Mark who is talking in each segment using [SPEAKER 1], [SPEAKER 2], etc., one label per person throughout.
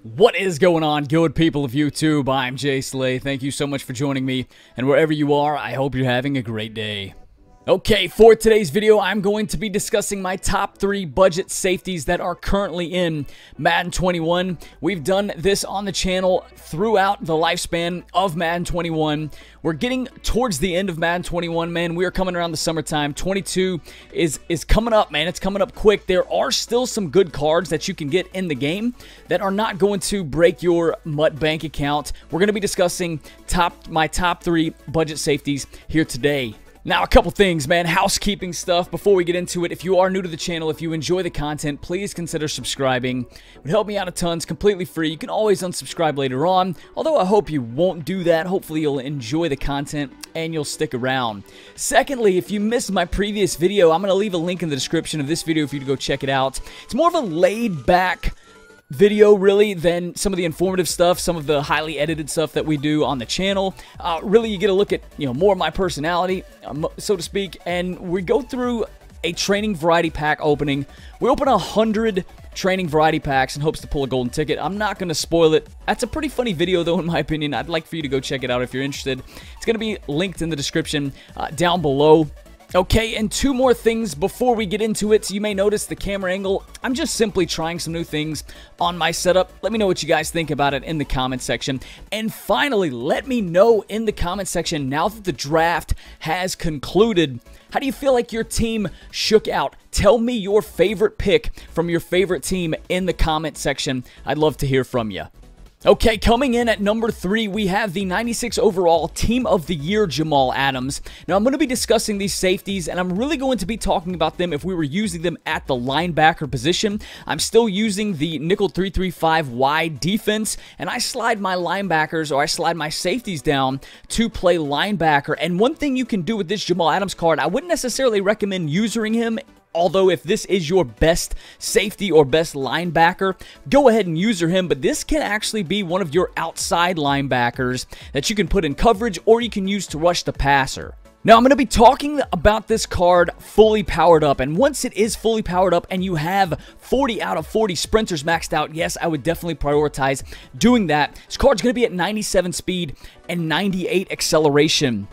[SPEAKER 1] What is going on, good people of YouTube? I'm Jay Slay. Thank you so much for joining me, and wherever you are, I hope you're having a great day. Okay, for today's video, I'm going to be discussing my top 3 budget safeties that are currently in Madden 21. We've done this on the channel throughout the lifespan of Madden 21. We're getting towards the end of Madden 21, man. We are coming around the summertime. 22 is coming up, man. It's coming up quick. There are still some good cards that you can get in the game that are not going to break your MUT bank account. We're going to be discussing my top 3 budget safeties here today. Now, a couple things, man. Housekeeping stuff before we get into it. If you are new to the channel, if you enjoy the content, please consider subscribing. It would help me out a ton. It's completely free. You can always unsubscribe later on, although I hope you won't do that. Hopefully, you'll enjoy the content and you'll stick around. Secondly, if you missed my previous video, I'm going to leave a link in the description of this video for you to go check it out. It's more of a laid-back video really than some of the informative stuff, some of the highly edited stuff that we do on the channel. Really, you get a look at more of my personality, so to speak, and we go through a training variety pack opening. We open 100 training variety packs in hopes to pull a golden ticket. I'm not going to spoil it. That's a pretty funny video though, in my opinion. I'd like for you to go check it out if you're interested. It's going to be linked in the description down below. Okay, and 2 more things before we get into it. So you may notice the camera angle. I'm just simply trying some new things on my setup. Let me know what you guys think about it in the comment section. And finally, let me know in the comment section, now that the draft has concluded, how do you feel like your team shook out? Tell me your favorite pick from your favorite team in the comment section. I'd love to hear from you. Okay, coming in at number 3, we have the 96 overall Team of the Year, Jamal Adams. Now, I'm going to be discussing these safeties, and I'm really going to be talking about them if we were using them at the linebacker position. I'm still using the nickel 3-3-5 wide defense, and I slide my linebackers, or I slide my safeties down to play linebacker. And one thing you can do with this Jamal Adams card, I wouldn't necessarily recommend using him. Although if this is your best safety or best linebacker, go ahead and use him, but this can actually be one of your outside linebackers that you can put in coverage or you can use to rush the passer. Now, I'm going to be talking about this card fully powered up, and once it is fully powered up and you have 40 out of 40 sprinters maxed out, yes, I would definitely prioritize doing that. This card's going to be at 97 speed and 98 acceleration.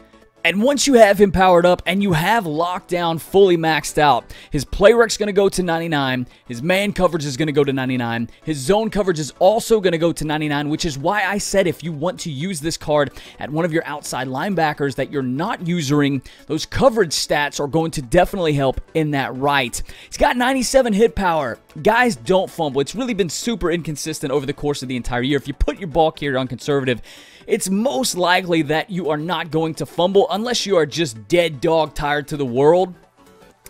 [SPEAKER 1] And once you have him powered up and you have lockdown fully maxed out, his play rec's going to go to 99, his man coverage is going to go to 99, his zone coverage is also going to go to 99, which is why I said if you want to use this card at one of your outside linebackers that you're not using, those coverage stats are going to definitely help in that right. He's got 97 hit power. Guys, don't fumble. It's really been super inconsistent over the course of the entire year. If you put your ball carrier on conservative, it's most likely that you are not going to fumble unless you are just dead dog tired to the world.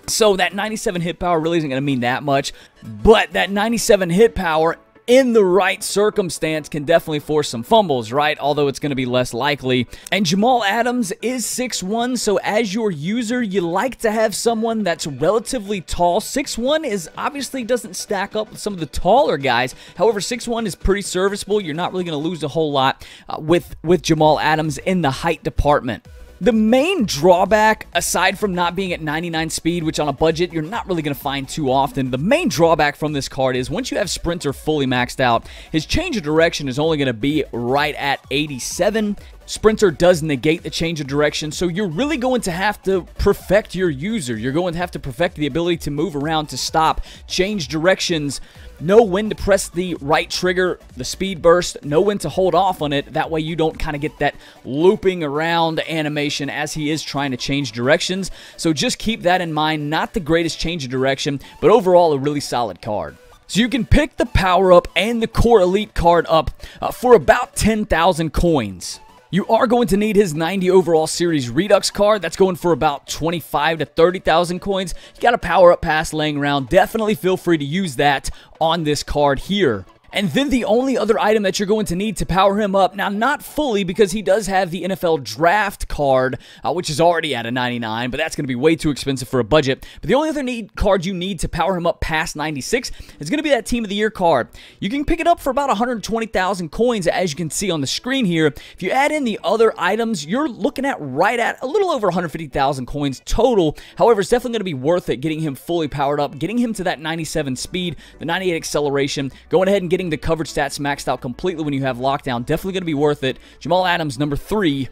[SPEAKER 1] So that 97 hit power really isn't going to mean that much. But that 97 hit power in the right circumstance can definitely force some fumbles, right? Although it's going to be less likely. And Jamal Adams is 6'1", so as your user, you like to have someone that's relatively tall. 6'1" is obviously doesn't stack up with some of the taller guys. However, 6'1" is pretty serviceable. You're not really going to lose a whole lot with Jamal Adams in the height department. The main drawback, aside from not being at 99 speed, which on a budget you're not really going to find too often, the main drawback from this card is once you have Sprinter fully maxed out, his change of direction is only going to be right at 87. Sprinter does negate the change of direction, so you're really going to have to perfect your user. You're going to have to perfect the ability to move around, to stop, change directions, know when to press the right trigger, the speed burst, know when to hold off on it. That way you don't kind of get that looping around animation as he is trying to change directions. So just keep that in mind. Not the greatest change of direction, but overall a really solid card. So you can pick the Power Up and the Core Elite card up for about 10,000 coins. You are going to need his 90 overall series Redux card. That's going for about 25 to 30,000 coins. You got a Power Up pass laying around. Definitely feel free to use that on this card here. And then the only other item that you're going to need to power him up, now not fully because he does have the NFL Draft card, which is already at a 99, but that's going to be way too expensive for a budget. But the only other card you need to power him up past 96 is going to be that Team of the Year card. You can pick it up for about 120,000 coins, as you can see on the screen here. If you add in the other items, you're looking at right at a little over 150,000 coins total. However, it's definitely going to be worth it getting him fully powered up, getting him to that 97 speed, the 98 acceleration, going ahead and getting getting the coverage stats maxed out completely when you have lockdown. Definitely going to be worth it. Jamal Adams, number 3,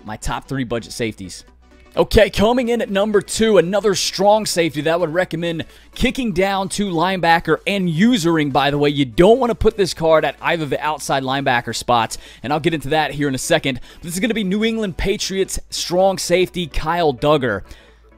[SPEAKER 1] my top 3 budget safeties. Okay, coming in at number 2, another strong safety that I would recommend kicking down to linebacker and usering, by the way. You don't want to put this card at either of the outside linebacker spots, and I'll get into that here in a second. But this is going to be New England Patriots strong safety Kyle Dugger.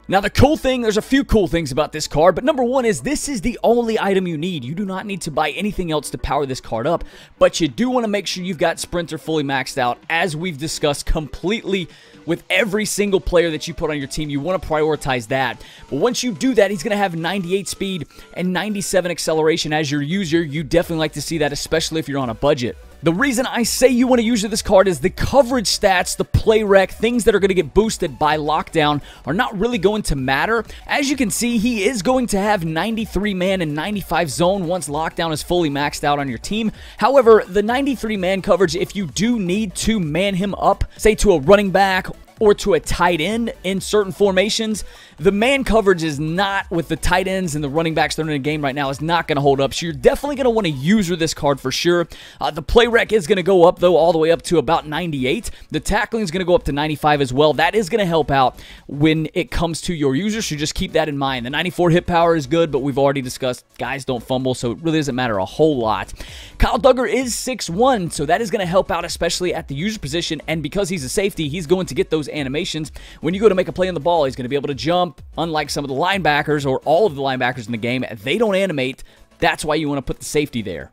[SPEAKER 1] Now, the cool thing, there's a few cool things about this card, but number 1 is this is the only item you need. You do not need to buy anything else to power this card up, but you do want to make sure you've got Sprinter fully maxed out, as we've discussed completely with every single player that you put on your team. You want to prioritize that. But once you do that, he's going to have 98 speed and 97 acceleration as your user. You definitely like to see that, especially if you're on a budget. The reason I say you want to use this card is the coverage stats, the play rec, things that are going to get boosted by lockdown are not really going to matter. As you can see, he is going to have 93 man and 95 zone once lockdown is fully maxed out on your team. However, the 93 man coverage, if you do need to man him up, say to a running back or to a tight end in certain formations, the man coverage is not, with the tight ends and the running backs that are in the game right now, is not going to hold up. So you're definitely going to want to user this card for sure. The play rec is going to go up, though, all the way up to about 98. The tackling is going to go up to 95 as well. That is going to help out when it comes to your user, so just keep that in mind. The 94 hit power is good, but we've already discussed guys don't fumble, so it really doesn't matter a whole lot. Kyle Dugger is 6'1", so that is going to help out, especially at the user position, and because he's a safety, he's going to get those animations. When you go to make a play on the ball, he's going to be able to jump. Unlike some of the linebackers or all of the linebackers in the game, they don't animate. That's why you want to put the safety there.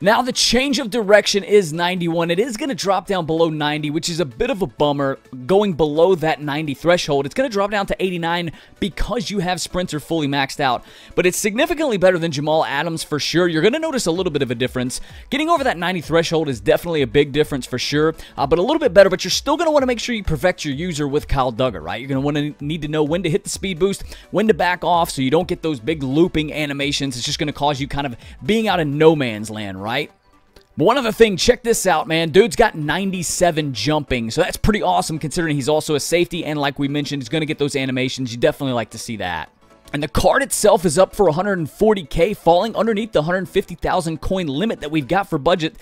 [SPEAKER 1] Now, the change of direction is 91. It is going to drop down below 90, which is a bit of a bummer. Going below that 90 threshold, it's going to drop down to 89 because you have Sprinter fully maxed out. But it's significantly better than Jamal Adams for sure. You're going to notice a little bit of a difference. Getting over that 90 threshold is definitely a big difference for sure, but a little bit better. But you're still going to want to make sure you perfect your user with Kyle Dugger, right? You're going to need to know when to hit the speed boost, when to back off, so you don't get those big looping animations. It's just going to cause you kind of being out in no man's land, right? But one other thing, check this out, man. Dude's got 97 jumping, so that's pretty awesome considering he's also a safety, and like we mentioned, he's going to get those animations. You definitely like to see that. And the card itself is up for 140K, falling underneath the 150,000 coin limit that we've got for budget.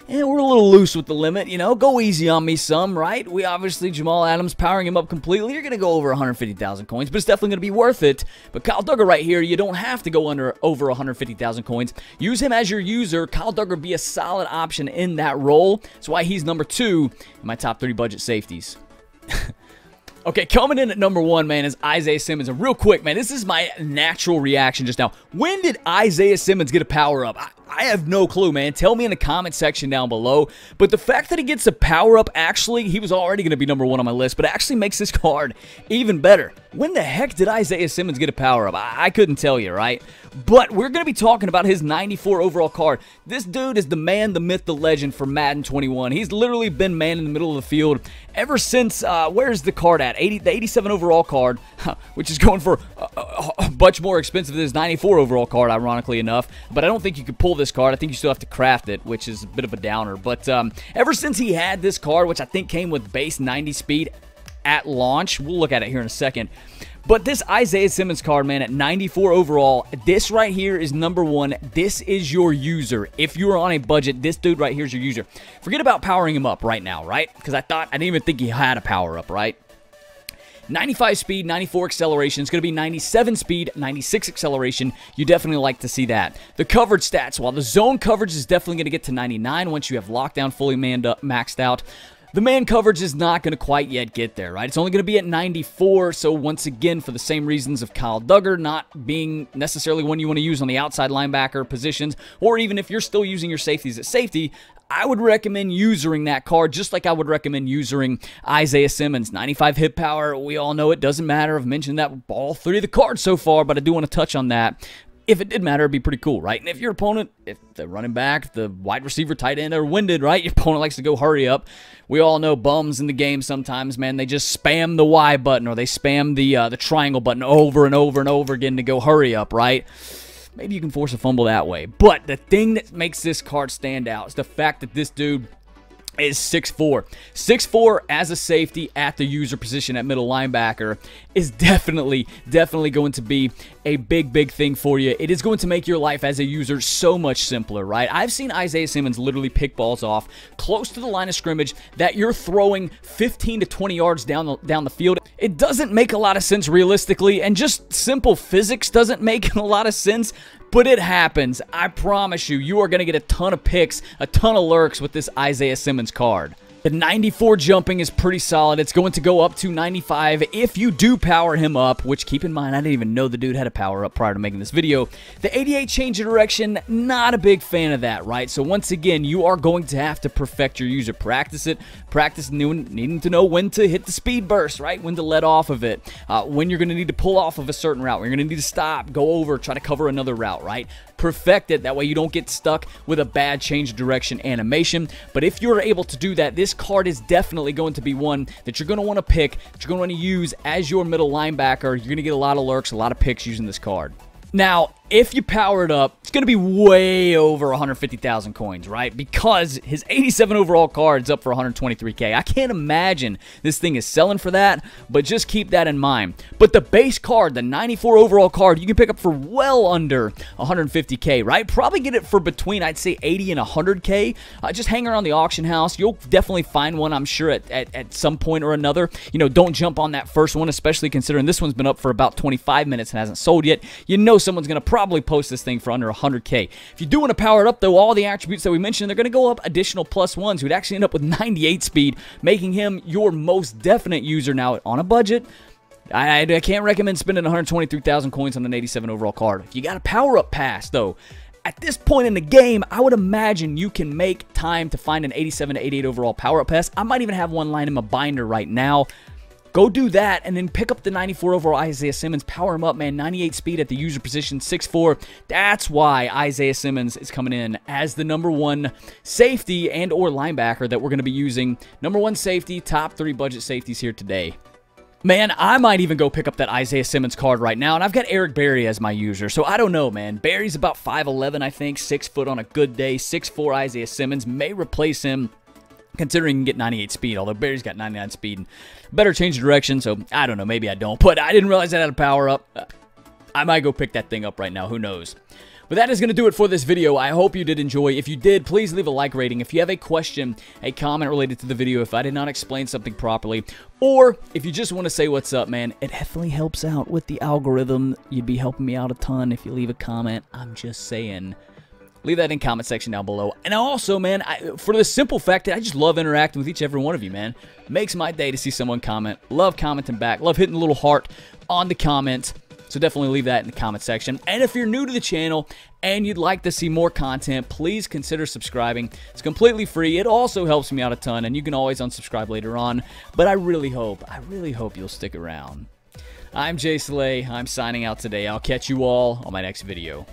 [SPEAKER 1] And we're a little loose with the limit, you know. Go easy on me some, right? We obviously, Jamal Adams, powering him up completely. You're going to go over 150,000 coins, but it's definitely going to be worth it. But Kyle Dugger right here, you don't have to go over 150,000 coins. Use him as your user. Kyle Dugger be a solid option in that role. That's why he's number 2 in my top 30 budget safeties. Okay, coming in at number 1, man, is Isaiah Simmons. And real quick, man, this is my natural reaction just now. When did Isaiah Simmons get a power-up? I have no clue, man. Tell me in the comment section down below. But the fact that he gets a power-up, actually, he was already going to be number 1 on my list, but it actually makes this card even better. When the heck did Isaiah Simmons get a power-up? I couldn't tell you, right? But we're going to be talking about his 94 overall card. This dude is the man, the myth, the legend for Madden 21. He's literally been man in the middle of the field ever since, where's the card at? The 87 overall card, which is going for much more expensive than his 94 overall card, ironically enough. But I don't think you could pull this card. I think you still have to craft it, which is a bit of a downer. But ever since he had this card, which I think came with base 90 speed at launch, we'll look at it here in a second. But this Isaiah Simmons card, man, at 94 overall, this right here is number 1. This is your user. If you're on a budget, this dude right here is your user. Forget about powering him up right now, right? Because I didn't even think he had a power up, right? 95 speed, 94 acceleration. It's going to be 97 speed, 96 acceleration. You definitely like to see that. The coverage stats, while the zone coverage is definitely going to get to 99 once you have lockdown fully maxed out, the man coverage is not going to quite yet get there, right? It's only going to be at 94, so once again, for the same reasons of Kyle Dugger not being necessarily one you want to use on the outside linebacker positions, or even if you're still using your safeties at safety, I would recommend using that card just like I would recommend using Isaiah Simmons. 95 hit power, we all know it doesn't matter. I've mentioned that with all 3 of the cards so far, but I do want to touch on that. If it did matter, it'd be pretty cool, right? And if your opponent, if the running back, the wide receiver, tight end are winded, right? Your opponent likes to go hurry up. We all know bums in the game sometimes, man. They just spam the Y button or they spam the triangle button over and over and over again to go hurry up, right? Maybe you can force a fumble that way. But the thing that makes this card stand out is the fact that this dude is 6'4". 6'4" as a safety at the user position at middle linebacker is definitely going to be a big thing for you. It is going to make your life as a user so much simpler, right? I've seen Isaiah Simmons literally pick balls off close to the line of scrimmage that you're throwing 15 to 20 yards down the field. It doesn't make a lot of sense realistically, and just simple physics doesn't make a lot of sense, but it happens. I promise you, you are going to get a ton of picks, a ton of lurks with this Isaiah Simmons card. The 94 jumping is pretty solid. It's going to go up to 95 if you do power him up, which, keep in mind, I didn't even know the dude had a power up prior to making this video. The 88 change of direction, not a big fan of that, right? So once again, you are going to have to perfect your user. Practice it. Practice needing to know when to hit the speed burst, right? When to let off of it. When you're going to need to pull off of a certain route. When you're going to need to stop, go over, try to cover another route, right? Perfect it. That way you don't get stuck with a bad change of direction animation. But if you're able to do that, this card is definitely going to be one that you're going to want to pick, that you're going to want to use as your middle linebacker. You're going to get a lot of lurks, a lot of picks using this card. Now, if you power it up, it's going to be way over 150,000 coins, right? Because his 87 overall card is up for 123K. I can't imagine this thing is selling for that, but just keep that in mind. But the base card, the 94 overall card, you can pick up for well under 150K, right? Probably get it for between, I'd say, 80 and 100K. Just hang around the auction house. You'll definitely find one, I'm sure, at some point or another. You know, don't jump on that first one, especially considering this one's been up for about 25 minutes and hasn't sold yet. You know someone's going to probably post this thing for under 100K. If you do want to power it up, though, all the attributes that we mentioned, they're going to go up additional +1s, who'd actually end up with 98 speed, making him your most definite user now on a budget. I can't recommend spending 123,000 coins on an 87 overall card. If you got a power-up pass, though, at this point in the game, I would imagine you can make time to find an 87 to 88 overall power-up pass. I might even have one lying in my binder right now. Go do that, and then pick up the 94 overall Isaiah Simmons. Power him up, man. 98 speed at the user position, 6'4". That's why Isaiah Simmons is coming in as the #1 safety and or linebacker that we're going to be using. #1 safety, top 3 budget safeties here today. Man, I might even go pick up that Isaiah Simmons card right now, and I've got Eric Berry as my user, so I don't know, man. Berry's about 5'11", I think, 6 foot on a good day. 6'4" Isaiah Simmons may replace him, considering he can get 98 speed, although Berry's got 99 speed and better change of direction, so I don't know, maybe I don't, but I didn't realize I had a power up. I might go pick that thing up right now, who knows. But that is going to do it for this video. I hope you did enjoy. If you did, please leave a like rating. If you have a question, a comment related to the video, if I did not explain something properly, or if you just want to say what's up, man, it definitely helps out with the algorithm. You'd be helping me out a ton if you leave a comment. I'm just saying. Leave that in comment section down below. And also, man, for the simple fact that I just love interacting with each and every one of you, man. Makes my day to see someone comment. Love commenting back. Love hitting the little heart on the comment. So definitely leave that in the comment section. And if you're new to the channel and you'd like to see more content, please consider subscribing. It's completely free. It also helps me out a ton, and you can always unsubscribe later on. But I really hope you'll stick around. I'm Jay Slay. I'm signing out today. I'll catch you all on my next video.